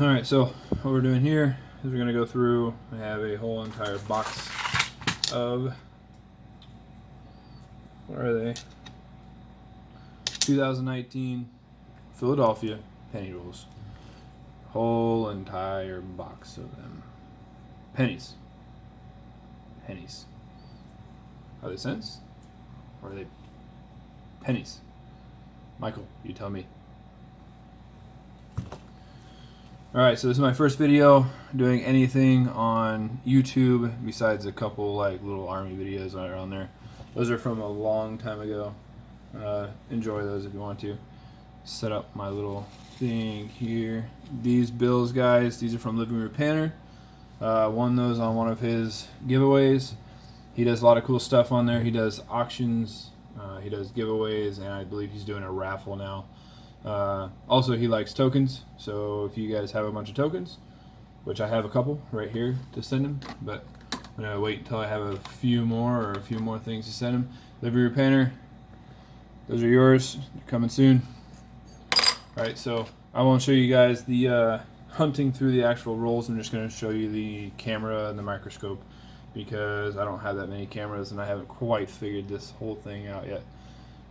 Alright, so what we're doing here is we're going to go through. I have a whole entire box of, what are they? 2019 Philadelphia penny rolls. Whole entire box of them. Pennies. Pennies. Are they cents? Or are they pennies? Michael, you tell me. Alright, so this is my first video doing anything on YouTube besides a couple like little army videos that are on there. Those are from a long time ago. Enjoy those if you want to. Set up my little thing here. These bills, guys, these are from Living Room Panner. Won those on one of his giveaways. He does a lot of cool stuff on there. He does auctions, he does giveaways, and I believe he's doing a raffle now. Also, he likes tokens, so if you guys have a bunch of tokens, which I have a couple right here to send him, but I'm going to wait until I have a few more things to send him. Livery Repainter, those are yours. They're coming soon. Alright, so I won't show you guys the hunting through the actual rolls. I'm just going to show you the camera and the microscope because I don't have that many cameras and I haven't quite figured this whole thing out yet.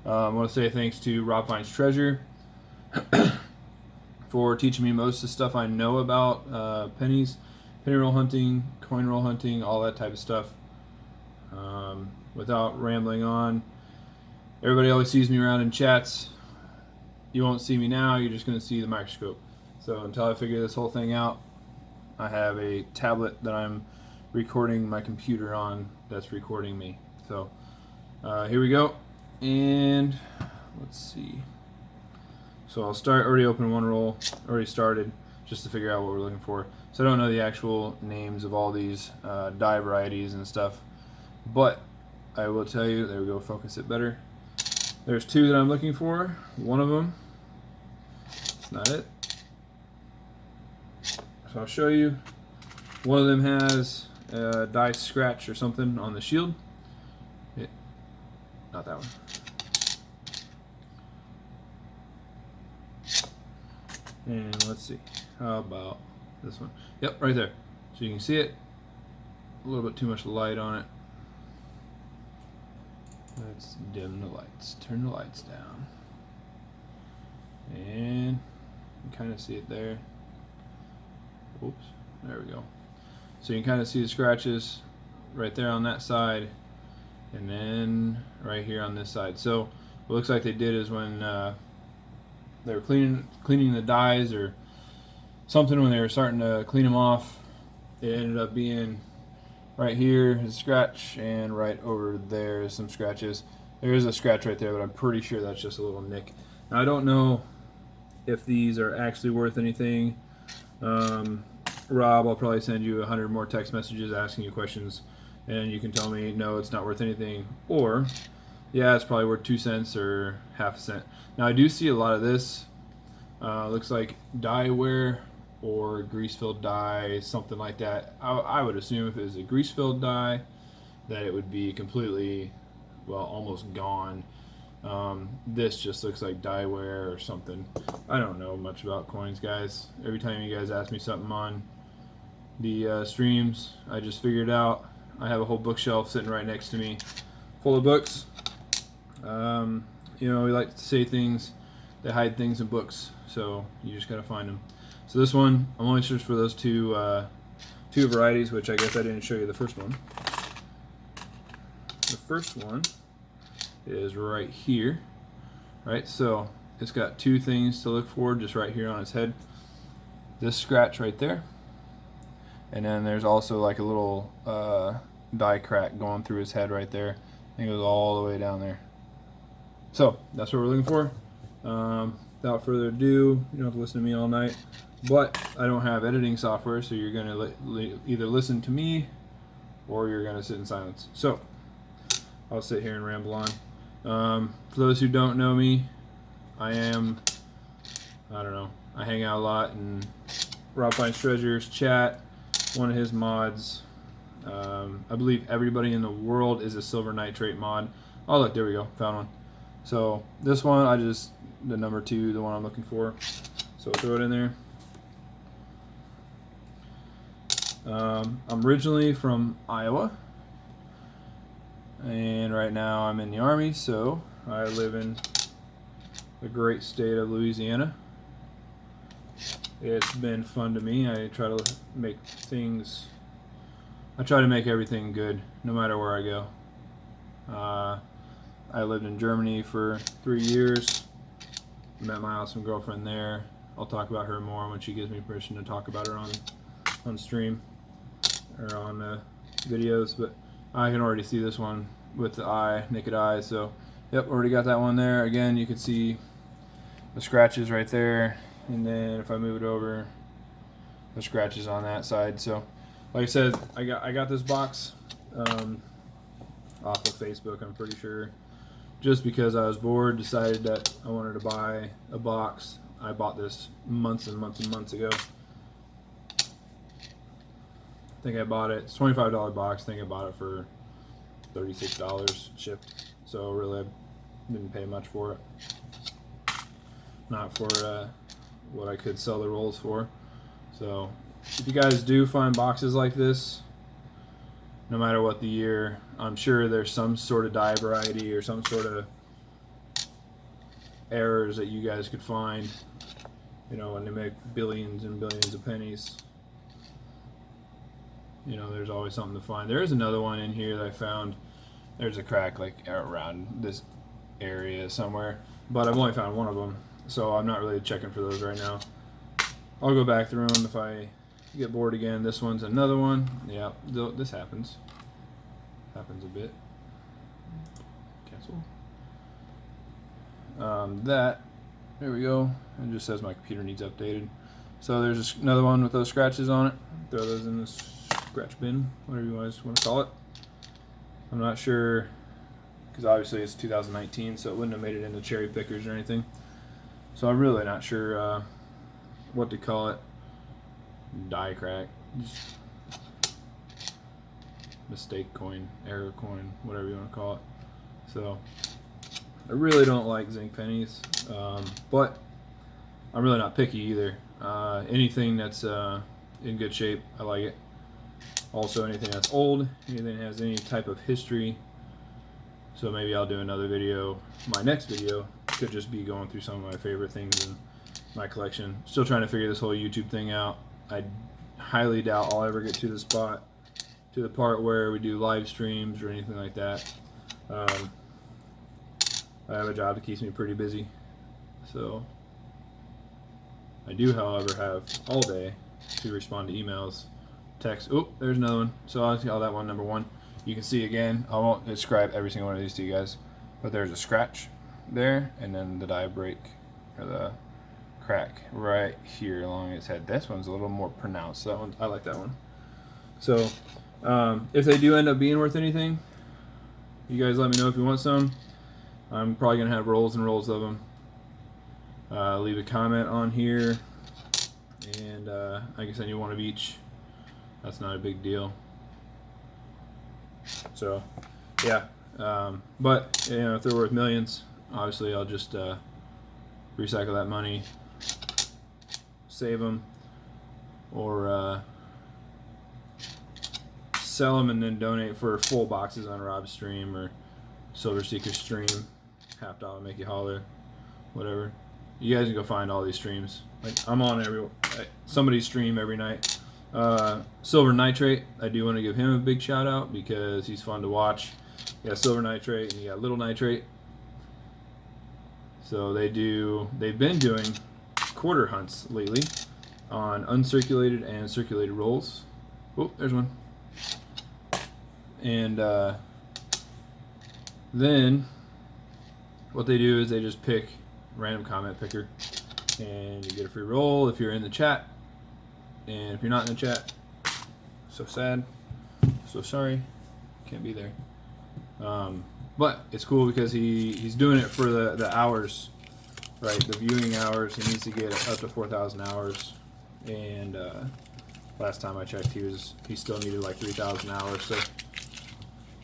I want to say thanks to Rob Fine's Treasure for teaching me most of the stuff I know about pennies, penny roll hunting, coin roll hunting, all that type of stuff. Without rambling on, everybody always sees me around in chats. You won't see me now, you're just going to see the microscope. So until I figure this whole thing out, I have a tablet that I'm recording my computer on that's recording me. So here we go, and let's see. So I'll start, already opened one roll, already started, just to figure out what we're looking for. So I don't know the actual names of all these dye varieties and stuff, but I will tell you, there we go, focus it better. There's two that I'm looking for. One of them, it's not it. So I'll show you. One of them has a dye scratch or something on the shield. Not that one. And let's see, how about this one? Yep, right there. So you can see it. A little bit too much light on it. Let's dim the lights. Turn the lights down. And you can kind of see it there. Oops, there we go. So you can kind of see the scratches right there on that side, and then right here on this side. So what it looks like they did is when they were cleaning the dyes or something, when they were starting to clean them off, it ended up being right here is a scratch, and right over there is some scratches. There is a scratch right there, but I'm pretty sure that's just a little nick. Now I don't know if these are actually worth anything. Rob, I'll probably send you 100 more text messages asking you questions, and you can tell me no, it's not worth anything, or yeah, it's probably worth 2 cents or half a cent. Now I do see a lot of this. Looks like dye wear or grease-filled dye, something like that. I would assume if it was a grease-filled dye, that it would be completely, well, almost gone. This just looks like dye wear or something. I don't know much about coins, guys. Every time you guys ask me something on the streams, I just figured it out. I have a whole bookshelf sitting right next to me full of books. You know, we like to say things that hide things in books, so you just gotta find them. So this one, I'm only searching for those two varieties, which I guess I didn't show you the first one. The first one is right here, right? So it's got two things to look for just right here on its head. This scratch right there, and then there's also like a little dye crack going through his head right there. It goes all the way down there. So that's what we're looking for. Without further ado, you don't have to listen to me all night, but I don't have editing software, so you're gonna either listen to me or you're gonna sit in silence. So I'll sit here and ramble on. For those who don't know me, I don't know, I hang out a lot in Rob Fine's Treasures chat, one of his mods. I believe everybody in the world is a silver nitrate mod. Oh look, there we go, found one. So this one, the number 2, the one I'm looking for. So we'll throw it in there. I'm originally from Iowa, and right now I'm in the Army, so I live in the great state of Louisiana. It's been fun to me. I try to make everything good, no matter where I go. I lived in Germany for 3 years. Met my awesome girlfriend there. I'll talk about her more when she gives me permission to talk about her on stream or on videos. But I can already see this one with the naked eye. So, yep, already got that one there. Again, you can see the scratches right there. And then if I move it over, the scratches on that side. So, like I said, I got this box off of Facebook, I'm pretty sure. Just because I was bored, decided that I wanted to buy a box. I bought this months and months and months ago. I think I bought it. It's a $25 box. I think I bought it for $36 shipped. So really, I didn't pay much for it. Not for what I could sell the rolls for. So if you guys do find boxes like this, no matter what the year, I'm sure there's some sort of die variety or some sort of errors that you guys could find, you know, when they make billions and billions of pennies. You know, there's always something to find. There is another one in here that I found. There's a crack like around this area somewhere, but I've only found one of them, so I'm not really checking for those right now. I'll go back through them if I get bored again. This one's another one. Yeah, this happens. Happens a bit. Cancel. There we go. It just says my computer needs updated. So there's another one with those scratches on it. Throw those in the scratch bin, whatever you guys want to call it. I'm not sure, because obviously it's 2019, so it wouldn't have made it into cherry pickers or anything. So I'm really not sure what to call it. Die crack. Just mistake coin, error coin, whatever you want to call it. So I really don't like zinc pennies, but I'm really not picky either. Anything that's in good shape, I like it. Also, anything that's old, anything that has any type of history. So maybe I'll do another video. My next video could just be going through some of my favorite things in my collection. Still trying to figure this whole YouTube thing out. I highly doubt I'll ever get to the part where we do live streams or anything like that. I have a job that keeps me pretty busy, so I do, however, have all day to respond to emails, text. Oh, there's another one. So I'll call that one number one. You can see again, I won't describe every single one of these to you guys, but there's a scratch there, and then the die break, or the crack right here along its head. This one's a little more pronounced. That one, I like that one. So if they do end up being worth anything, you guys let me know if you want some. I'm probably gonna have rolls and rolls of them. Leave a comment on here, and I can send you one of each. That's not a big deal. So yeah, but you know, if they're worth millions, obviously I'll just recycle that money, save them, or sell them and then donate for full boxes on Rob's stream or Silver Seeker stream. $50 make you holler, whatever. You guys can go find all these streams. Like, I'm on somebody's stream every night. Silver Nitrate, I do want to give him a big shout out because he's fun to watch. You got Silver Nitrate and you got Little Nitrate. So they've been doing quarter hunts lately on uncirculated and circulated rolls. Oh, there's one. And then what they do is they just pick random comment picker, and you get a free roll if you're in the chat. And if you're not in the chat, so sad, so sorry, can't be there. But it's cool because he's doing it for the hours, right? The viewing hours. He needs to get up to 4,000 hours, and last time I checked, he still needed like 3,000 hours. So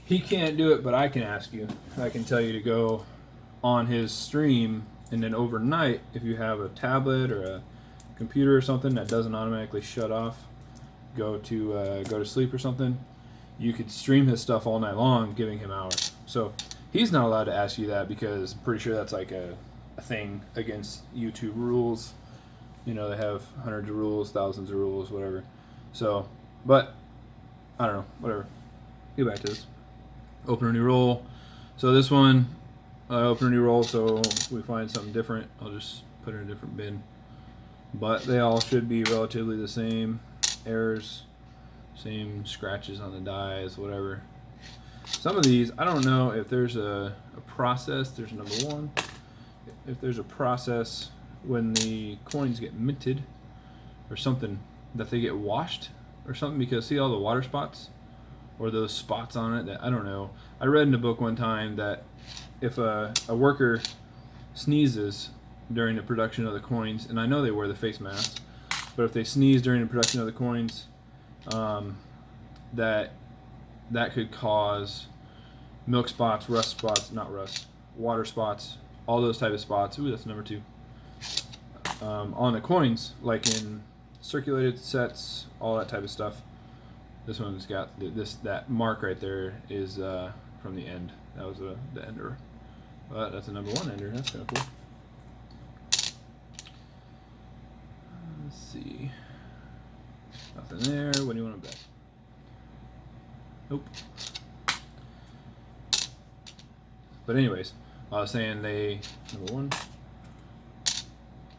he can't do it, but I can ask you. I can tell you to go on his stream, and then overnight, if you have a tablet or a computer or something that doesn't automatically shut off, go to sleep or something, you could stream his stuff all night long, giving him hours. So he's not allowed to ask you that because I'm pretty sure that's like a thing against YouTube rules. You know, they have hundreds of rules, thousands of rules, whatever. So, but I don't know, whatever. Get back to this. Open a new roll. So this one, I open a new roll, so we find something different. I'll just put it in a different bin. But they all should be relatively the same. Errors, same scratches on the dies, whatever. Some of these, I don't know if there's a process. There's number one. If there's a process when the coins get minted or something, that they get washed or something, because see all the water spots or those spots on it that I don't know. I read in a book one time that if a worker sneezes during the production of the coins, and I know they wear the face mask, but if they sneeze during the production of the coins, that could cause milk spots, rust spots, not rust, water spots, all those type of spots. Ooh, that's number 2. On the coins, like in circulated sets, all that type of stuff. This one's got that mark right there is from the end. That was the ender. But that's a number 1 ender. That's kind of cool. Let's see. Nothing there. What do you want to bet? Nope. But anyways, I was saying number 1,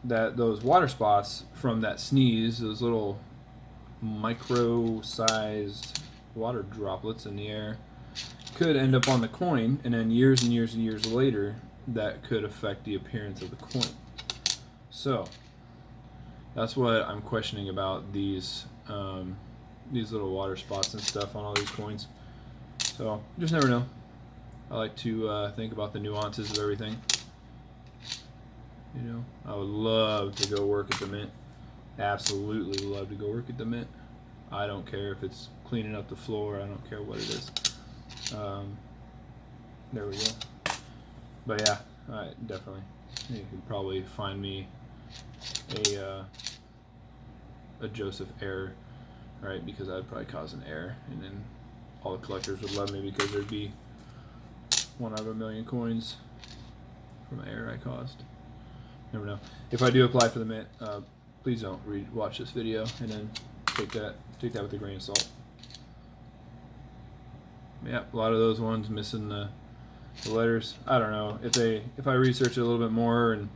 that those water spots from that sneeze, those little micro-sized water droplets in the air, could end up on the coin, and then years and years and years later, that could affect the appearance of the coin. So that's what I'm questioning about these little water spots and stuff on all these coins. So you just never know. I like to think about the nuances of everything. You know, I would love to go work at the mint. Absolutely love to go work at the mint. I don't care if it's cleaning up the floor. I don't care what it is. There we go. But yeah, definitely. You could probably find me a Joseph error, right? Because I'd probably cause an error, and then all the collectors would love me because there'd be 1 out of a million coins from an error I caused. Never know. If I do apply for the mint, please don't watch this video and then take that with a grain of salt. Yeah, a lot of those ones missing the letters. I don't know if I research it a little bit more and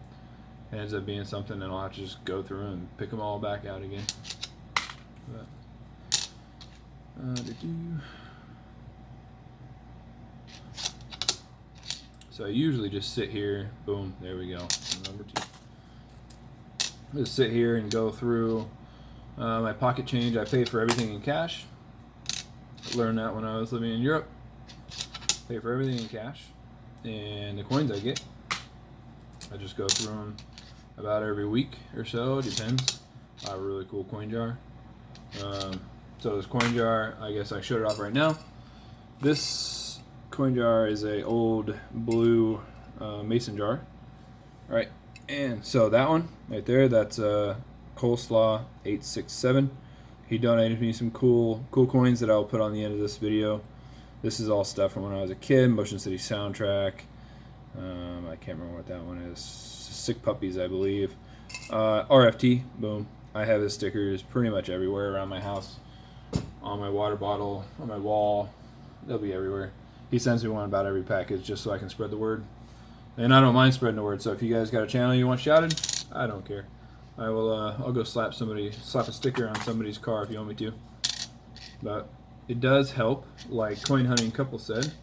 it ends up being something, then I'll have to just go through and pick them all back out again. But, so I usually just sit here, boom, there we go, number 2. Just sit here and go through my pocket change. I pay for everything in cash. I learned that when I was living in Europe. Pay for everything in cash. And the coins I get, I just go through them about every week or so, depends. I have a really cool coin jar. So this coin jar, I guess I showed it off right now. This coin jar is a old blue mason jar, right? And so that one right there, that's Coleslaw 867. He donated me some cool coins that I'll put on the end of this video. This is all stuff from when I was a kid. Motion City soundtrack. I can't remember what that one is. Sick Puppies, I believe. RFT. Boom. I have his stickers pretty much everywhere around my house. On my water bottle, on my wall. They'll be everywhere. He sends me one about every package just so I can spread the word. And I don't mind spreading the word. So if you guys got a channel you want shouted, I don't care. I will. I'll go slap a sticker on somebody's car if you want me to. But it does help, like Coin Hunting Couple said.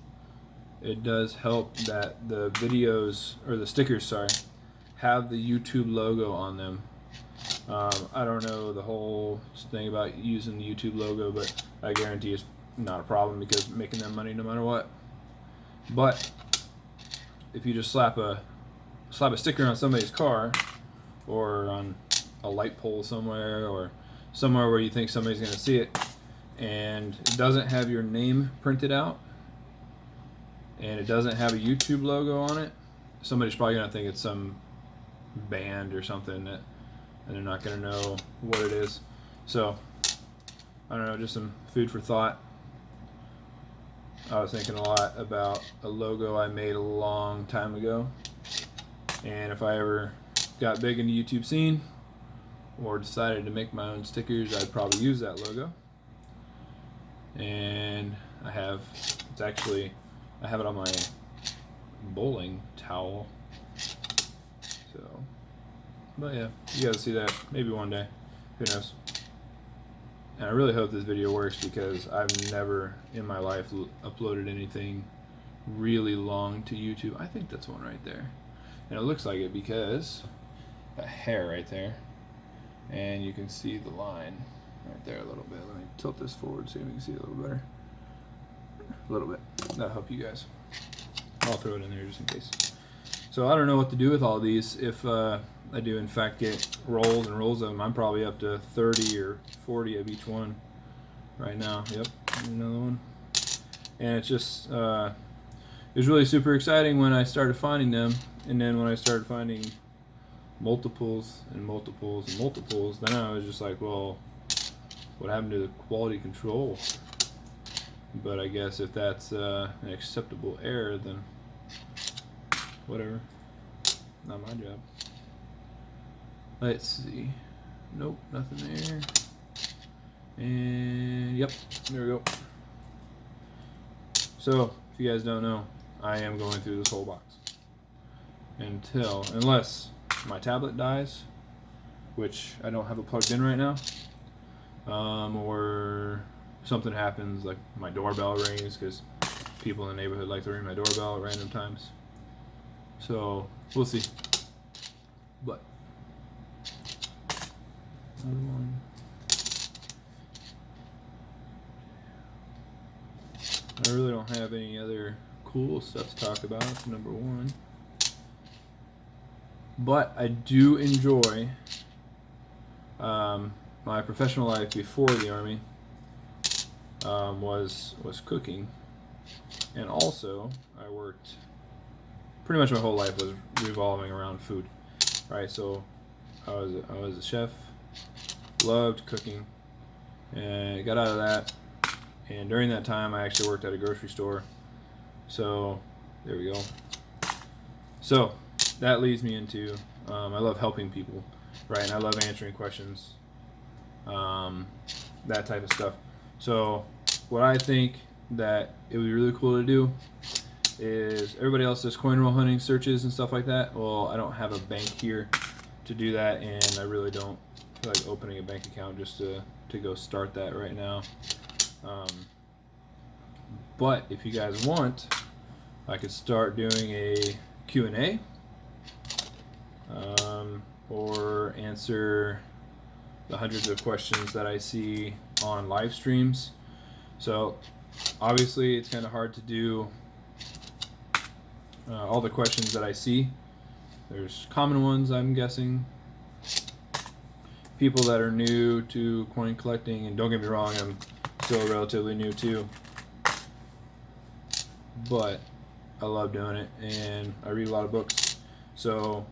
It does help that the videos, or the stickers, sorry, have the YouTube logo on them. I don't know the whole thing about using the YouTube logo, but I guarantee it's not a problem because I'm making them money no matter what. But if you just slap a sticker on somebody's car, or on a light pole somewhere, or somewhere where you think somebody's going to see it, and it doesn't have your name printed out, and it doesn't have a YouTube logo on it, somebody's probably going to think it's some band or something, and they're not going to know what it is. So I don't know, just some food for thought. I was thinking a lot about a logo I made a long time ago, and if I ever got big in the YouTube scene or decided to make my own stickers, I'd probably use that logo. And I have it on my bowling towel. So, but yeah, you guys see that maybe one day, who knows. And I really hope this video works, because I've never in my life uploaded anything really long to YouTube. I think that's one right there, and it looks like it because that hair right there, and you can see the line right there a little bit. Let me tilt this forward so you can see it a little better. A little bit. That'll help you guys. I'll throw it in there just in case. So I don't know what to do with all these. If I do in fact get rolls and rolls of them, I'm probably up to 30 or 40 of each one right now. Yep, another one. And it's just, it was really super exciting when I started finding them. And then when I started finding multiples and multiples and multiples, then I was just like, well, what happened to the quality control? But I guess if that's an acceptable error, then whatever. Not my job. Let's see. Nope, nothing there. And yep, there we go. So, if you guys don't know, I am going through this whole box unless my tablet dies, which I don't have it plugged in right now, or something happens, like my doorbell rings, because people in the neighborhood like to ring my doorbell at random times. So we'll see. But another one. I really don't have any other cool stuff to talk about, number one. But I do enjoy my professional life before the Army was cooking, and also I worked, pretty much my whole life was revolving around food, right? So I was a chef, loved cooking, and got out of that. And during that time, I actually worked at a grocery store. So there we go. So that leads me into, I love helping people, right? And I love answering questions, that type of stuff. So what I think that it would be really cool to do is, everybody else does coin roll hunting searches and stuff like that. Well, I don't have a bank here to do that, and I really don't feel like opening a bank account just to go start that right now. But if you guys want, I could start doing a Q&A, or answer the hundreds of questions that I see on live streams. So obviously it's kind of hard to do all the questions that I see. There's common ones, I'm guessing. People that are new to coin collecting, and don't get me wrong, I'm still relatively new too, but I love doing it, and I read a lot of books. So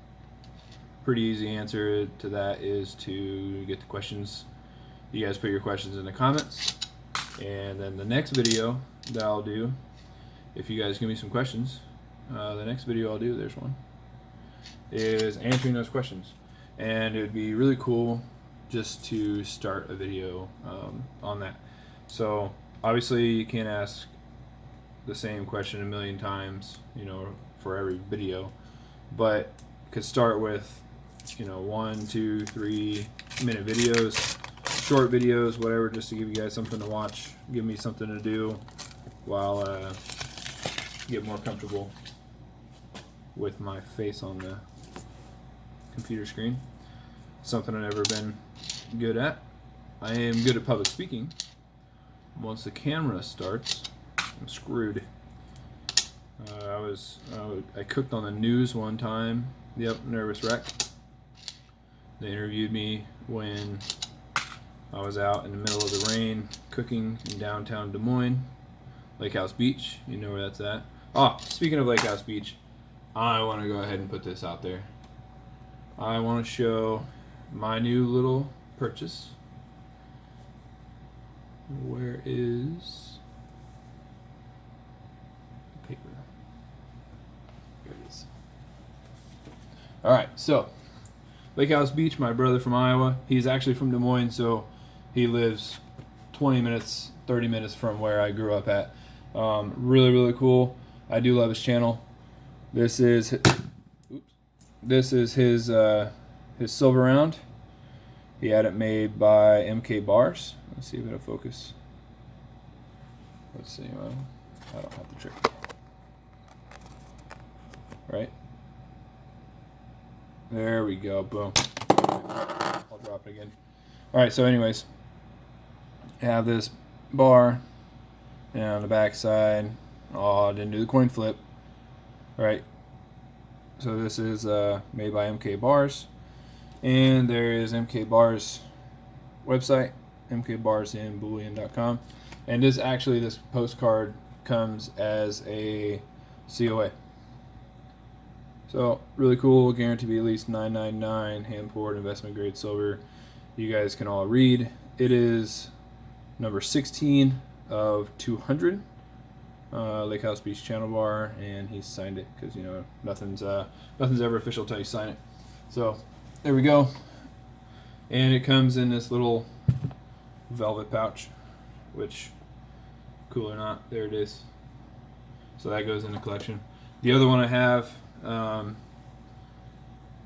pretty easy answer to that is to get the questions. You guys put your questions in the comments, and then the next video that I'll do, if you guys give me some questions, the next video I'll do, there's one, is answering those questions. And it would be really cool just to start a video on that. So obviously you can't ask the same question a million times, you know, for every video, but could start with, you know, 1, 2, 3 minute videos, short videos, whatever, just to give you guys something to watch, give me something to do while get more comfortable with my face on the computer screen. Something I've never been good at. I am good at public speaking. Once the camera starts, I'm screwed. I cooked on the news one time. Yep, nervous wreck. They interviewed me when I was out in the middle of the rain cooking in downtown Des Moines, Lake House Beach. You know where that's at. Oh, speaking of Lake House Beach, I want to go ahead and put this out there. I want to show my new little purchase. Where is the paper? There it is. All right, so Lake House Beach, my brother from Iowa. He's actually from Des Moines, so he lives 20 minutes, 30 minutes from where I grew up at. Really, really cool. I do love his channel. This is his silver round. He had it made by MK Bars. Let's see if it'll focus. Let's see. Well, I don't have the trick. Right. There we go. Boom. I'll drop it again. All right. So, anyways, I have this bar, and on the back side, oh, I didn't do the coin flip. All right. So this is made by MK Bars, and there is MK Bars website, mkbarsinbullion.com, and this postcard comes as a COA. So really cool, guaranteed to be at least $9.99, hand poured, investment grade silver. You guys can all read. It is number 16 of 200. Lake House Beach Channel Bar, and he signed it because nothing's ever official till you sign it. So there we go, and it comes in this little velvet pouch, which, cool or not, there it is. So that goes in the collection. The other one I have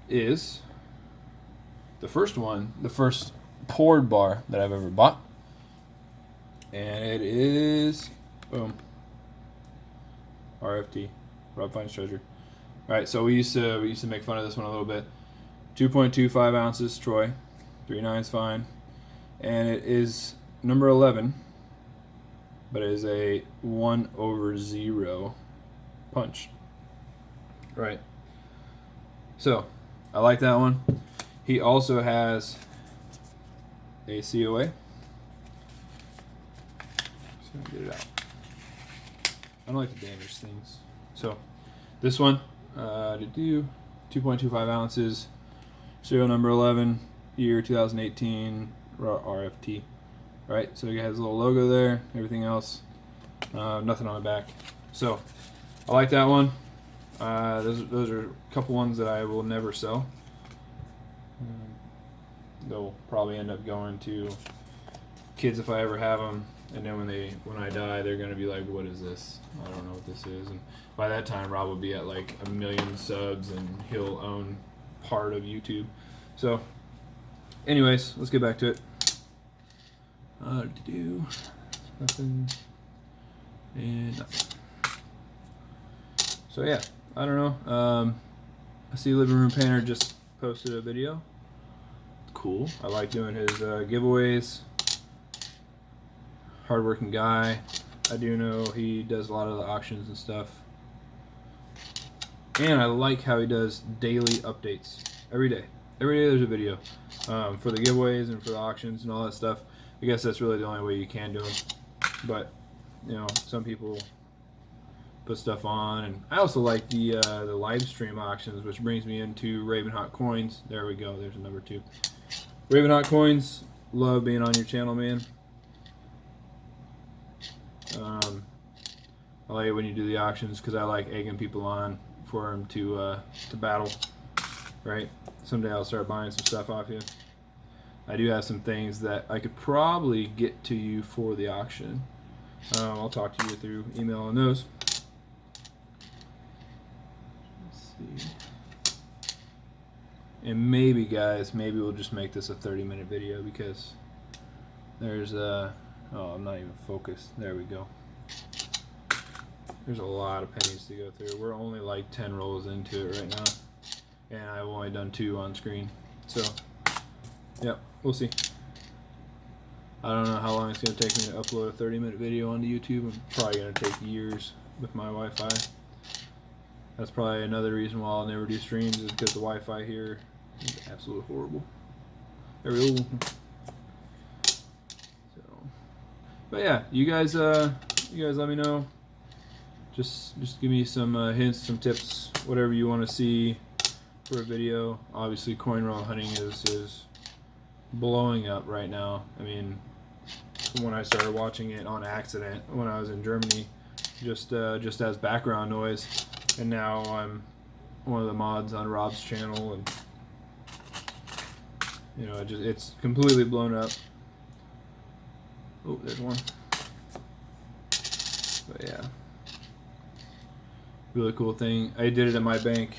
is the first poured bar that I've ever bought, and it is boom. RFT, Rob Finds Treasure. All right, so we used to make fun of this one a little bit. 2.25 ounces, Troy, 3/9's fine, and it is number 11, but it is a 1/0 punch. Right. So I like that one. He also has a COA. So get it out. I don't like to damage things. So this one, 2.25 ounces, serial number 11, year 2018, RFT. Right, so it has a little logo there, everything else, nothing on the back. So I like that one. Those are a couple ones that I will never sell. They'll probably end up going to kids if I ever have them. And then when I die, they're gonna be like, "What is this? I don't know what this is." And by that time, Rob will be at like 1 million subs, and he'll own part of YouTube. So, anyways, let's get back to it. Nothing and nothing. So yeah, I don't know. I see Living Room Painter just posted a video. Cool. I like doing his giveaways. Hardworking guy. I do know he does a lot of the auctions and stuff, and I like how he does daily updates every day. Every day there's a video for the giveaways and for the auctions and all that stuff. I guess that's really the only way you can do them, but some people put stuff on. And I also like the live stream auctions, which brings me into Raven Hot Coins. There we go, there's a number 2. Raven Hot Coins, love being on your channel, man. I like it when you do the auctions because I like egging people on for them to battle. Right? Someday I'll start buying some stuff off you. I do have some things that I could probably get to you for the auction. I'll talk to you through email on those. Let's see. And maybe, guys, we'll just make this a 30-minute video because there's oh, I'm not even focused. There we go. There's a lot of pennies to go through. We're only like 10 rolls into it right now, and I've only done 2 on screen. So, yep, we'll see. I don't know how long it's going to take me to upload a 30-minute video onto YouTube. I'm probably going to take years with my Wi-Fi. That's probably another reason why I'll never do streams, is because the Wi-Fi here is absolutely horrible. There we go. But yeah, you guys let me know. Just give me some hints, some tips, whatever you want to see for a video. Obviously, coin roll hunting is blowing up right now. I mean, when I started watching it on accident when I was in Germany, just as background noise, and now I'm one of the mods on Rob's channel, and you know, it's completely blown up. Oh, there's one. But yeah, really cool thing. I did it at my bank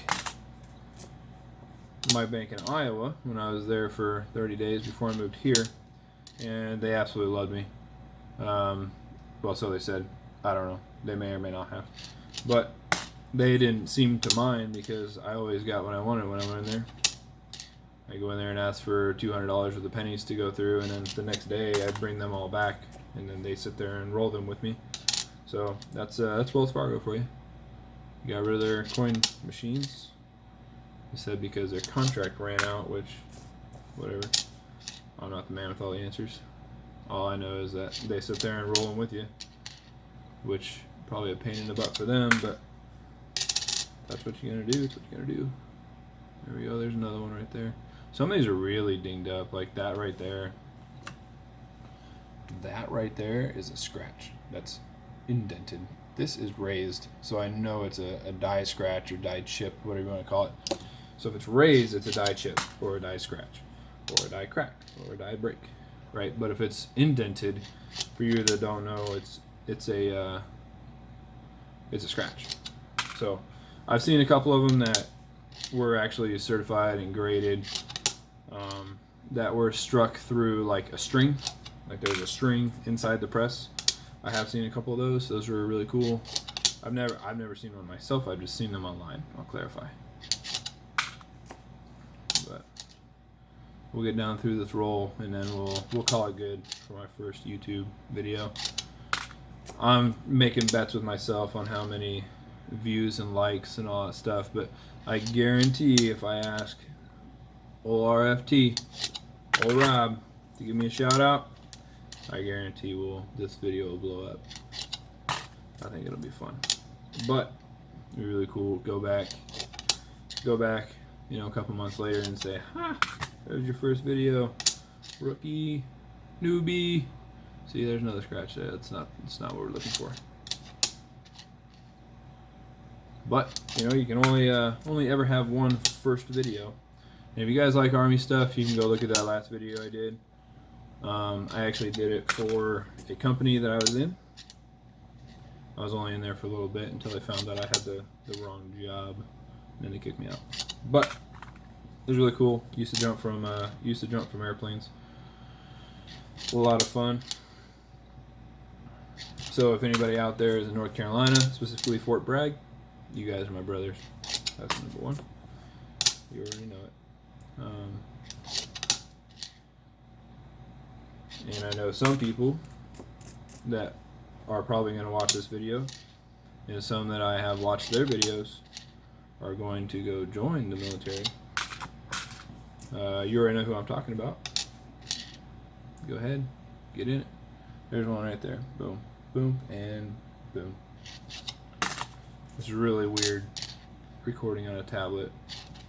in Iowa when I was there for 30 days before I moved here, and they absolutely loved me. Well, so they said. I don't know. They may or may not have, but they didn't seem to mind because I always got what I wanted when I went in there. I go in there and ask for $200 worth of pennies to go through, and then the next day I bring them all back, and then they sit there and roll them with me. So that's Wells Fargo for you. Got rid of their coin machines. They said because their contract ran out, which, whatever. I'm not the man with all the answers. All I know is that they sit there and roll them with you, which probably a pain in the butt for them, but that's what you're gonna do. It's what you're gonna do. There we go. There's another one right there. Some of these are really dinged up, like that right there. That right there is a scratch. That's indented. This is raised, so I know it's a die scratch or die chip, whatever you want to call it. So if it's raised, it's a die chip or a die scratch or a die crack or a die break, right? But if it's indented, for you that don't know, it's a scratch. So I've seen a couple of them that were actually certified and graded, that were struck through like a string, like there's a string inside the press. I have seen a couple of those. Those were really cool. I've never seen one myself. I've just seen them online. I'll clarify. But we'll get down through this roll, and then we'll call it good for my first YouTube video. I'm making bets with myself on how many views and likes and all that stuff, but I guarantee if I ask old RFT, old Rob, to give me a shout out, I guarantee this video will blow up. I think it'll be fun. But it'll be really cool. Go back, you know, a couple months later and say, "Ha, there's your first video, rookie, newbie." See, there's another scratch there. It's not what we're looking for. But you know, you can only ever have one first video. And if you guys like Army stuff, you can go look at that last video I did. I actually did it for a company that I was in. I was only in there for a little bit until they found out I had the wrong job, and then they kicked me out. But it was really cool. Used to jump from airplanes. A lot of fun. So if anybody out there is in North Carolina, specifically Fort Bragg, you guys are my brothers. That's number one. You already know it. And I know some people that are probably going to watch this video, and some that I have watched their videos are going to go join the military. You already know who I'm talking about. Go ahead, get in it. There's one right there. Boom, boom, and boom. It's really weird recording on a tablet,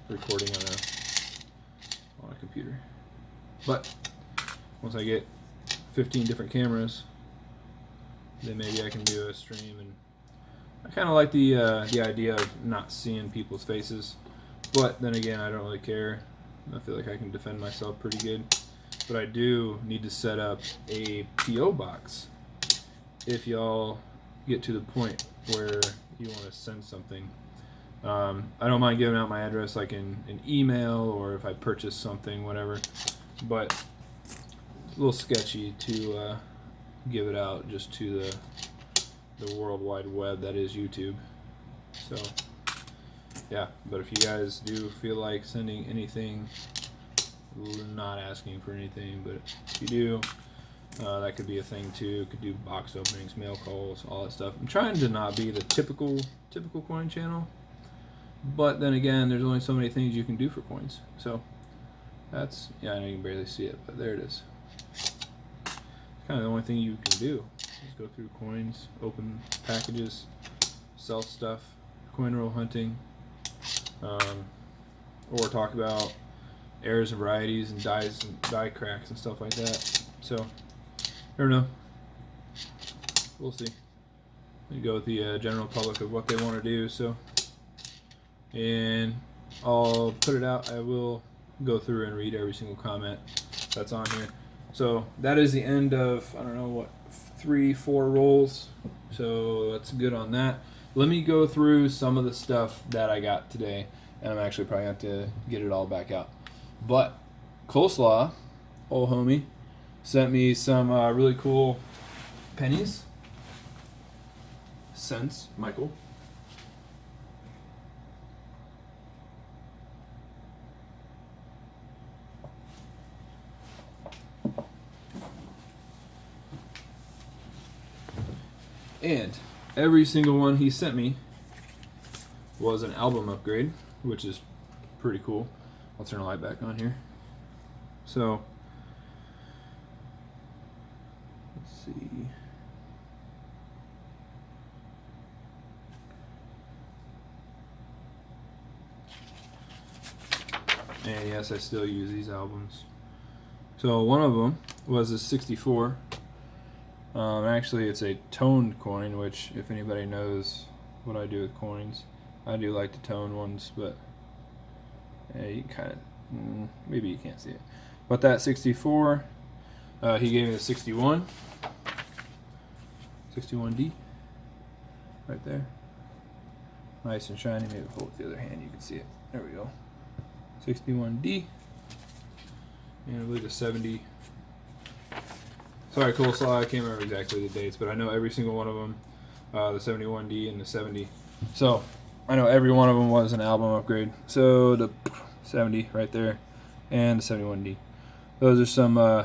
recording on a computer. But once I get 15 different cameras, then maybe I can do a stream. And I kind of like the idea of not seeing people's faces, but then again, I don't really care. I feel like I can defend myself pretty good. But I do need to set up a PO box if y'all get to the point where you want to send something. I don't mind giving out my address like in an email or if I purchase something, whatever, but it's a little sketchy to give it out just to the World Wide Web that is YouTube. So yeah, but if you guys do feel like sending anything, not asking for anything, but if you do, that could be a thing too. Could do box openings, mail calls, all that stuff. I'm trying to not be the typical coin channel, but then again, there's only so many things you can do for coins. So that's, yeah, I know you can barely see it, but there it is. It's kind of the only thing you can do is go through coins, open packages, sell stuff, coin roll hunting, or talk about errors and varieties and dies and die cracks and stuff like that. So Never know. We'll see. We go with the general public of what they want to do. So, and I'll put it out. I will go through and read every single comment that's on here. So that is the end of, I don't know what, 3-4 rolls. So that's good on that. Let me go through some of the stuff that I got today, and I'm actually probably going to have to get it all back out. But Coleslaw, old homie, sent me some really cool pennies. Cents, Michael. And every single one he sent me was an album upgrade, which is pretty cool. I'll turn the light back on here. So, let's see. And yes, I still use these albums. So one of them was a 64. Actually, it's a toned coin, which if anybody knows what I do with coins, I do like the toned ones, but yeah, you kind of, maybe you can't see it. But that 64, he gave me the 61. 61D, right there. Nice and shiny. Maybe hold it with the other hand, you can see it. There we go. 61D, and I believe the 70. Sorry, Coleslaw, I can't remember exactly the dates, but I know every single one of them, the 71D and the 70. So, I know every one of them was an album upgrade. So, the 70 right there, and the 71D. Those are some